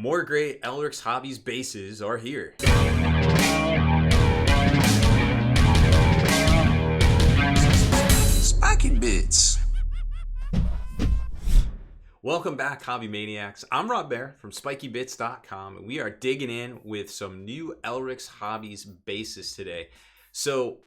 More great Elrik's Hobbies bases are here. Spiky Bits. Welcome back, Hobby Maniacs. I'm Baer from SpikyBits.com, and we are digging in with some new Elrik's Hobbies bases today. So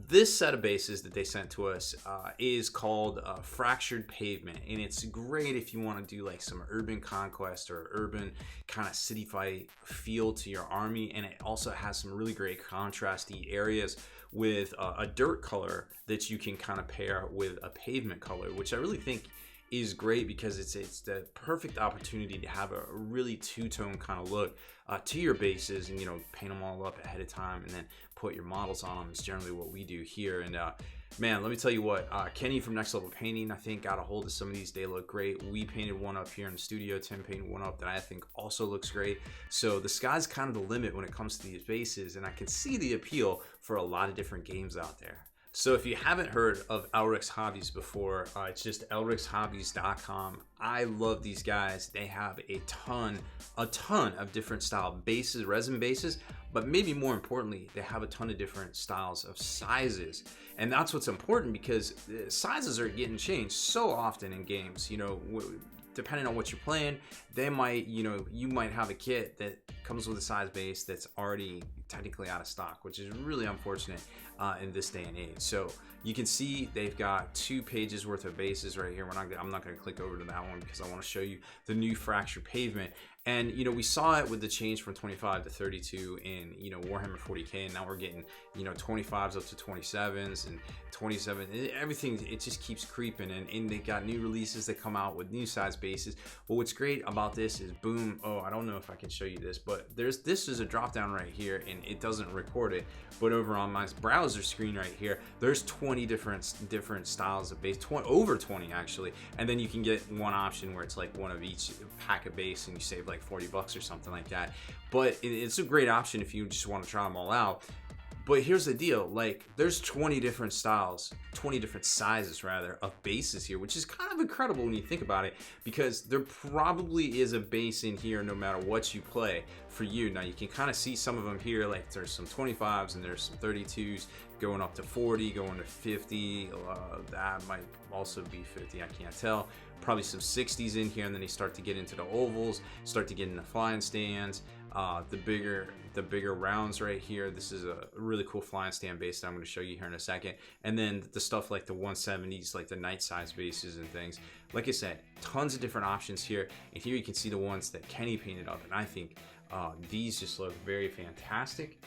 this set of bases that they sent to us is called Fractured Pavement, and it's great if you want to do like some urban conquest or urban kind of city fight feel to your army. And it also has some really great contrasty areas with a dirt color that you can kind of pair with a pavement color, which I really think is great because it's the perfect opportunity to have a really two-tone kind of look to your bases, and paint them all up ahead of time and then put your models on them is generally what we do here. And man, let me tell you what, Kenny from Next Level Painting I think got a hold of some of these. They look great. We painted one up here in the studio. Tim painted one up that I think also looks great. So the sky's kind of the limit when it comes to these bases, and I can see the appeal for a lot of different games out there. So if you haven't heard of Elrik's Hobbies before, it's just elrikshobbies.com. I love these guys. They have a ton of different style bases, resin bases, but maybe more importantly, they have a ton of different styles of sizes. And that's what's important because sizes are getting changed so often in games. Depending on what you're playing, they might, you might have a kit that comes with a size base that's already technically out of stock, which is really unfortunate in this day and age. So you can see they've got 2 pages worth of bases right here. I'm not going to click over to that one because I want to show you the new Fractured Pavement. And we saw it with the change from 25 to 32 in Warhammer 40k, and now we're getting 25s up to 27s and 27. Everything, it just keeps creeping, and they got new releases that come out with new size bases. But what's great about this is boom. Oh, I don't know if I can show you this, but this is a drop down right here, and it doesn't record it. But over on my browser screen right here, there's 20 different styles of base, over 20 actually, and then you can get one option where it's like one of each pack of base, and you save like $40 or something like that. But it's a great option if you just want to try them all out. But here's the deal, like there's 20 different styles, 20 different sizes rather, of bases here, which is kind of incredible when you think about it, because there probably is a base in here no matter what you play for you. Now you can kind of see some of them here, like there's some 25s and there's some 32s going up to 40, going to 50, that might also be 50, I can't tell. Probably some 60s in here, and then you start to get into the ovals, start to get into flying stands, the bigger rounds right here. This is a really cool flying stand base that I'm going to show you here in a second. And then the stuff like the 170s, like the night size bases and things. Like I said, tons of different options here. And here you can see the ones that Kenny painted up, and I think these just look very fantastic.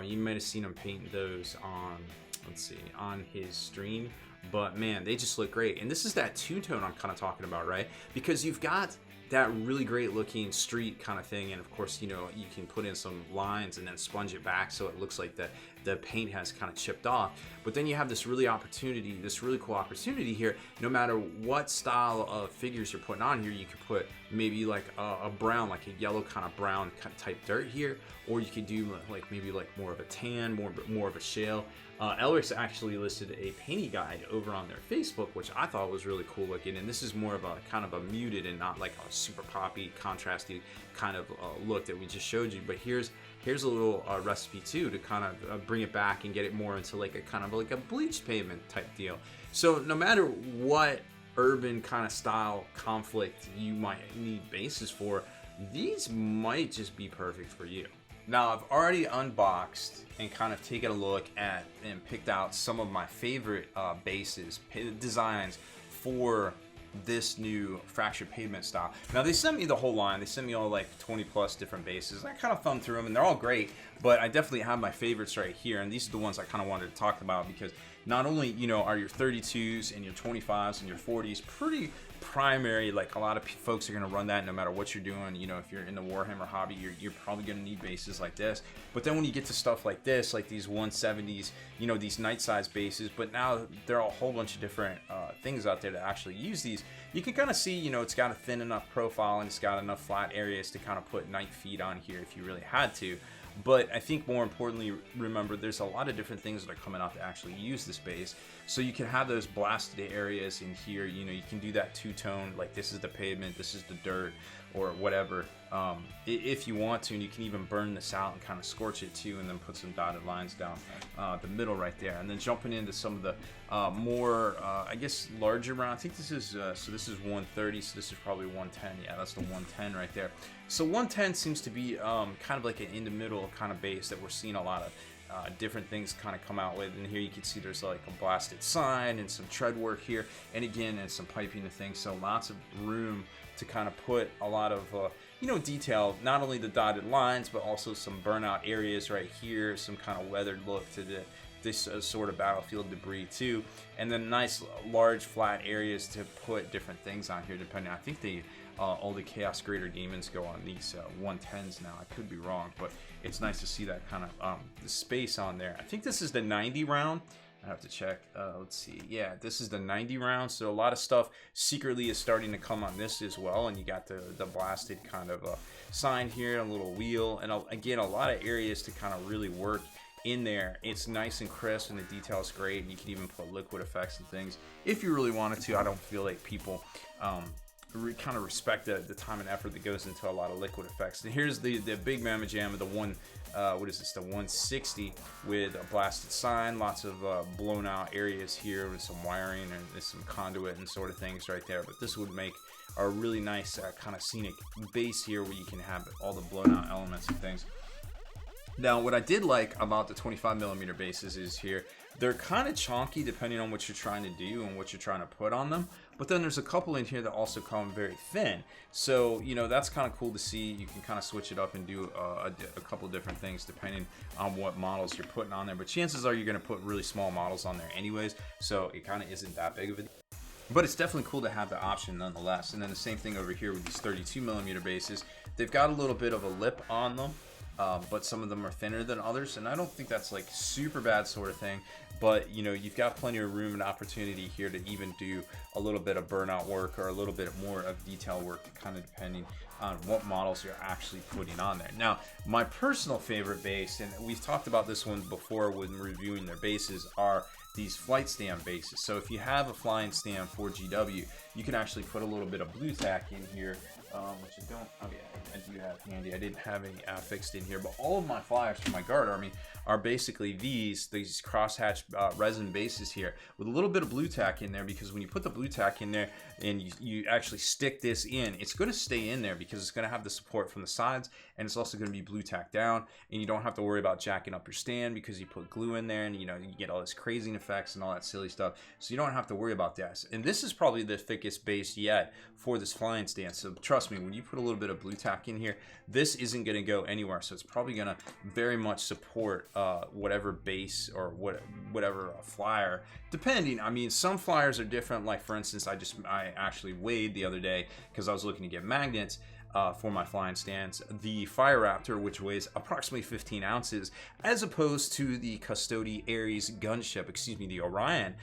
You might have seen him paint those on his stream, but man, they just look great. And this is that two-tone I'm kind of talking about, right? Because you've got that really great looking street kind of thing, and of course you can put in some lines and then sponge it back so it looks like the paint has kind of chipped off. But then you have this really cool opportunity here. No matter what style of figures you're putting on here, you could put maybe like a brown, like a yellow kind of brown type dirt here, or you could do like maybe like more of a tan, more of a shale. Elrik's actually listed a painting guide over on their Facebook, which I thought was really cool looking, and this is more of a kind of a muted and not like a super poppy, contrasty kind of look that we just showed you. But here's a little recipe too to kind of bring it back and get it more into like a kind of like a bleached pavement type deal. So no matter what urban kind of style conflict you might need bases for, these might just be perfect for you. Now, I've already unboxed and kind of taken a look at and picked out some of my favorite bases, designs for this new Fractured Pavement style. Now, they sent me the whole line. They sent me all like 20 plus different bases. I kind of thumbed through them, and they're all great, but I definitely have my favorites right here, and these are the ones I kind of wanted to talk about because not only, are your 32s and your 25s and your 40s pretty primary, like a lot of folks are going to run that no matter what you're doing. If you're in the Warhammer hobby, you're probably going to need bases like this. But then when you get to stuff like this, like these 170s, these night size bases, but now there are a whole bunch of different things out there to actually use these. You can kind of see, it's got a thin enough profile and it's got enough flat areas to kind of put night feet on here if you really had to. But I think more importantly, remember there's a lot of different things that are coming out to actually use this base. So you can have those blasted areas in here. You can do that two-tone, like this is the pavement, this is the dirt, or whatever, if you want to. And you can even burn this out and kind of scorch it too, and then put some dotted lines down the middle right there. And then jumping into some of the more I guess larger round. I think this is so this is 130, so this is probably 110. Yeah, that's the 110 right there. So 110 seems to be kind of like an in the middle kind of base that we're seeing a lot of different things kind of come out with. And here you can see there's like a blasted sign and some tread work here, and again, and some piping and things. So lots of room to kind of put a lot of you know, detail, not only the dotted lines but also some burnout areas right here, some kind of weathered look to this sort of battlefield debris too, and then nice large flat areas to put different things on here depending. I think they all the Chaos Greater Demons go on these 110s now. I could be wrong, but it's nice to see that kind of the space on there. I think this is the 90 round. I have to check. Let's see. Yeah, this is the 90 round. So a lot of stuff secretly is starting to come on this as well. And you got the blasted kind of sign here, a little wheel, and again, a lot of areas to kind of really work in there. It's nice and crisp, and the detail is great. And you can even put liquid effects and things if you really wanted to. I don't feel like people kind of respect the time and effort that goes into a lot of liquid effects. And here's the big mamma jam of the what is this, the 160 with a blasted sign, lots of blown out areas here with some wiring and some conduit and sort of things right there. But this would make a really nice kind of scenic base here where you can have all the blown out elements and things. Now, what I did like about the 25mm bases is here, they're kind of chonky depending on what you're trying to do and what you're trying to put on them. But then there's a couple in here that also come very thin. So, you know, that's kind of cool to see. You can kind of switch it up and do a couple different things depending on what models you're putting on there. But chances are you're going to put really small models on there anyways. So it kind of isn't that big of a deal. But it's definitely cool to have the option nonetheless. And then the same thing over here with these 32mm bases. They've got a little bit of a lip on them. But some of them are thinner than others, and I don't think that's like super bad sort of thing. But you know, you've got plenty of room and opportunity here to even do a little bit of burnout work or a little bit more of detail work, kind of depending on what models you're actually putting on there. Now, my personal favorite base, and we've talked about this one before when reviewing their bases, are these flight stand bases. So if you have a flying stand for GW, you can actually put a little bit of blue tack in here, which I don't, oh yeah, I do have handy. I didn't have any fixed in here, but all of my flyers for my guard army are basically these crosshatch resin bases here with a little bit of blue tack in there, because when you put the blue tack in there and you actually stick this in, it's going to stay in there because it's going to have the support from the sides, and it's also going to be blue tack down, and you don't have to worry about jacking up your stand because you put glue in there, and you know, you get all this crazing effects and all that silly stuff, so you don't have to worry about that. And this is probably the thickest base yet for this flying stand, so trust me, when you put a little bit of blue tack in here, this isn't going to go anywhere. So it's probably going to very much support whatever base or whatever flyer, depending. I mean, some flyers are different. Like for instance, I actually weighed the other day because I was looking to get magnets for my flying stands. The Fire Raptor, which weighs approximately 15 ounces, as opposed to the Custody Ares gunship, excuse me, the Orion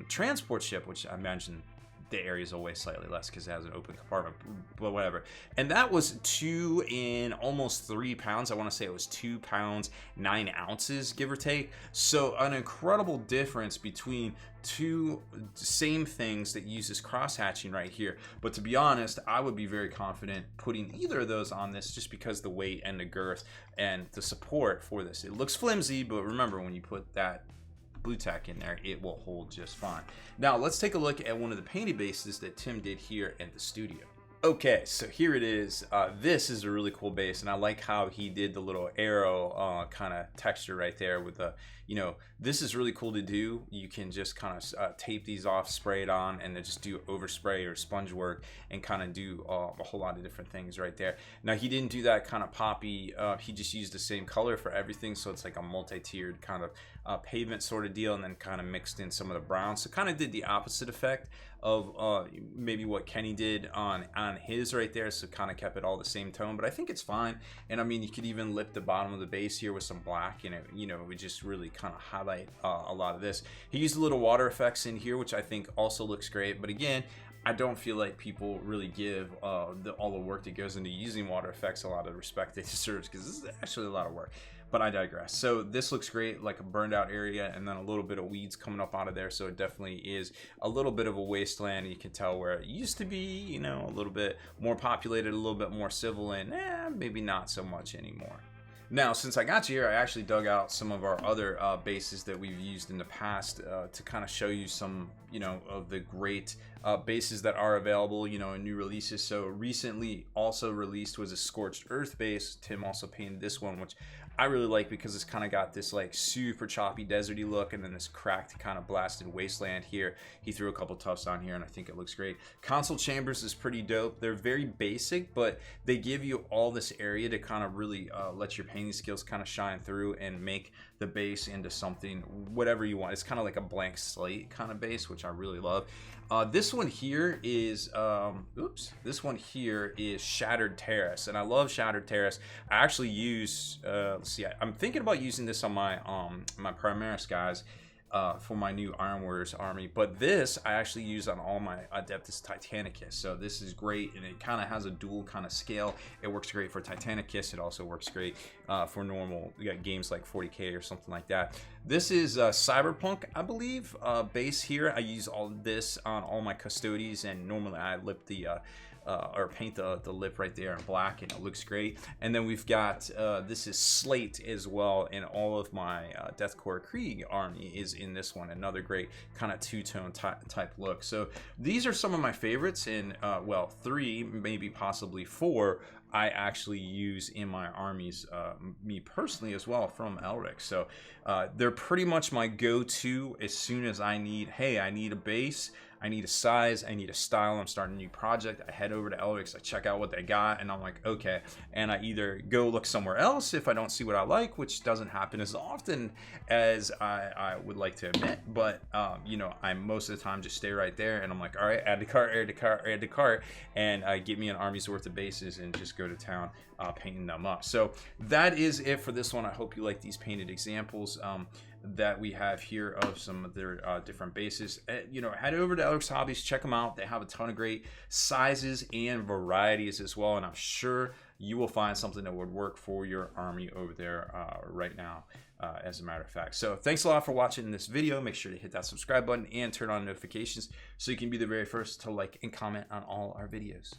transport ship, which I imagine the Ares will weigh slightly less because it has an open compartment, but whatever. And that was 2 and almost 3 pounds. I want to say it was 2 pounds 9 ounces, give or take. So an incredible difference between two same things that uses cross hatching right here. But to be honest, I would be very confident putting either of those on this, just because the weight and the girth and the support for this. It looks flimsy, but remember, when you put that blue tack in there, it will hold just fine. Now let's take a look at one of the painted bases that Tim did here in the studio. Okay, so here it is. This is a really cool base, and I like how he did the little arrow kind of texture right there with the, you know, this is really cool to do. You can just kind of tape these off, spray it on, and then just do overspray or sponge work and kind of do a whole lot of different things right there. Now, he didn't do that kind of poppy. He just used the same color for everything, so it's like a multi-tiered kind of pavement sort of deal, and then kind of mixed in some of the brown. So kind of did the opposite effect of maybe what Kenny did on his right there, so kind of kept it all the same tone, but I think it's fine. And I mean, you could even lip the bottom of the base here with some black, and it, you know, it would just really kind of highlight a lot of this. He used a little water effects in here, which I think also looks great, but again, I don't feel like people really give all the work that goes into using water effects a lot of respect it deserves, because this is actually a lot of work. But I digress. So this looks great, like a burned out area, and then a little bit of weeds coming up out of there. So it definitely is a little bit of a wasteland. You can tell where it used to be, you know, a little bit more populated, a little bit more civil, and maybe not so much anymore. Now, since I got you here, I actually dug out some of our other bases that we've used in the past to kind of show you some, you know, of the great bases that are available, you know, in new releases. So recently also released was a Scorched Earth base. Tim also painted this one, which I really like because it's kind of got this like super choppy deserty look, and then this cracked kind of blasted wasteland here. He threw a couple tufts on here and I think it looks great. Console chambers is pretty dope. They're very basic, but they give you all this area to kind of really let your painting skills kind of shine through and make the base into something, whatever you want. It's kind of like a blank slate kind of base, which I really love. This one here is this one here is Shattered Terrace, and I love Shattered Terrace. I actually use let's see, I'm thinking about using this on my my Primaris guys for my new Iron Warriors army, but this I actually use on all my Adeptus Titanicus. So this is great, and it kind of has a dual kind of scale. It works great for Titanicus. It also works great for normal games like 40k or something like that. This is Cyberpunk, I believe, base here. I use all this on all my Custodies, and normally I lip the or paint the lip right there in black, and it looks great. And then we've got this is Slate as well, and all of my Deathcore Krieg army is in this one. Another great kind of two-tone type look. So these are some of my favorites, and well, 3, maybe possibly 4 I actually use in my armies, me personally as well, from Elrik. So they're pretty much my go-to as soon as I need, hey, I need a base, I need a size, I need a style, I'm starting a new project. I head over to Elrik's, I check out what they got, and I'm like, okay. And I either go look somewhere else if I don't see what I like, which doesn't happen as often as I would like to admit, but you know, I most of the time just stay right there, and I'm like, all right, add to cart, add to cart, add to cart, and get me an army's worth of bases and just go to town painting them up. So that is it for this one. I hope you like these painted examples that we have here of some of their different bases. You know, head over to Elrik's Hobbies, check them out. They have a ton of great sizes and varieties as well, and I'm sure you will find something that would work for your army over there right now, as a matter of fact. So thanks a lot for watching this video. Make sure to hit that subscribe button and turn on notifications so you can be the very first to like and comment on all our videos.